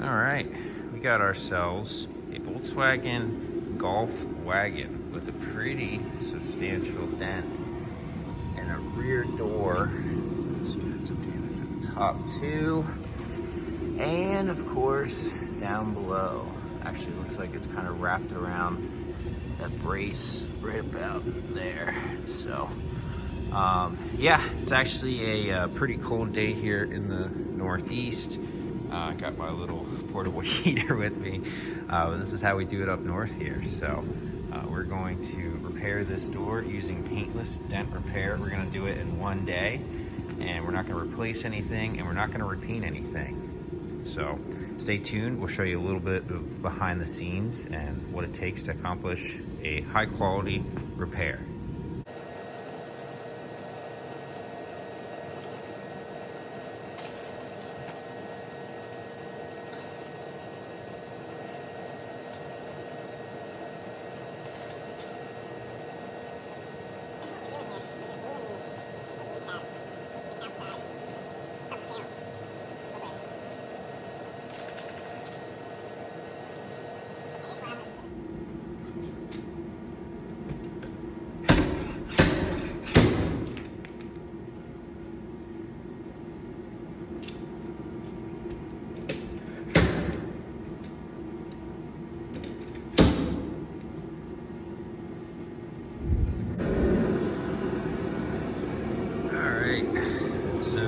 All right, we got ourselves a Volkswagen Golf wagon with a pretty substantial dent and a rear door. So got some damage at the top too. And of course, down below. Actually looks like it's kind of wrapped around that brace right about there. So yeah, it's actually a pretty cold day here in the Northeast. I got my little portable heater with me. This is how we do it up north here. So we're going to repair this door using Paintless Dent Repair. We're gonna do it in one day, and we're not gonna replace anything, and we're not gonna repaint anything. So stay tuned. We'll show you a little bit of behind the scenes and what it takes to accomplish a high quality repair. So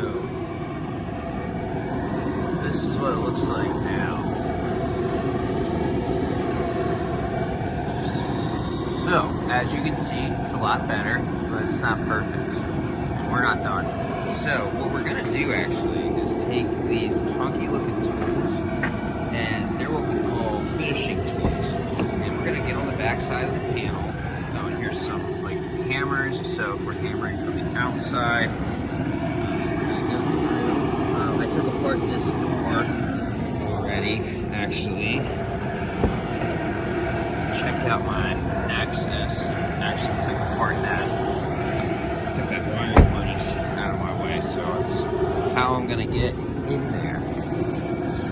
this is what it looks like now. So as you can see, it's a lot better, but it's not perfect. We're not done. So what we're gonna do actually is take these funky looking tools, and they're what we call finishing tools. And we're gonna get on the back side of the panel. Oh, and here's some like hammers. So if we're hammering from the outside, I took apart this door already, actually. Checked out my access. Actually took apart that. Took that wire harness out of my way, so it's how I'm gonna get in there. So,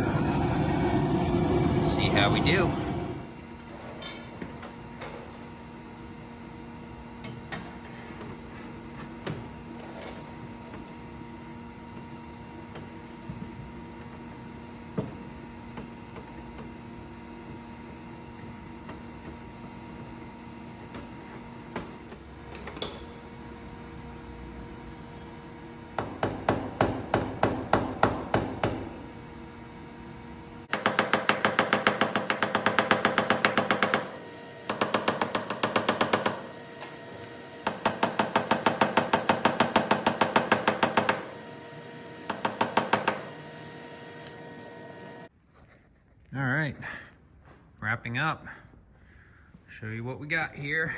see how we do. All right, wrapping up. Show you what we got here.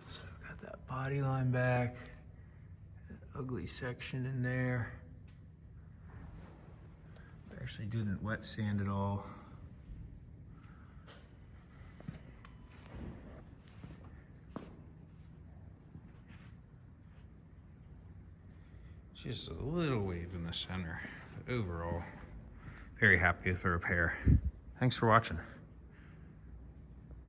So we've got that body line back, that ugly section in there. Actually didn't wet sand at all. Just a little wave in the center, but overall, very happy with the repair. Thanks for watching.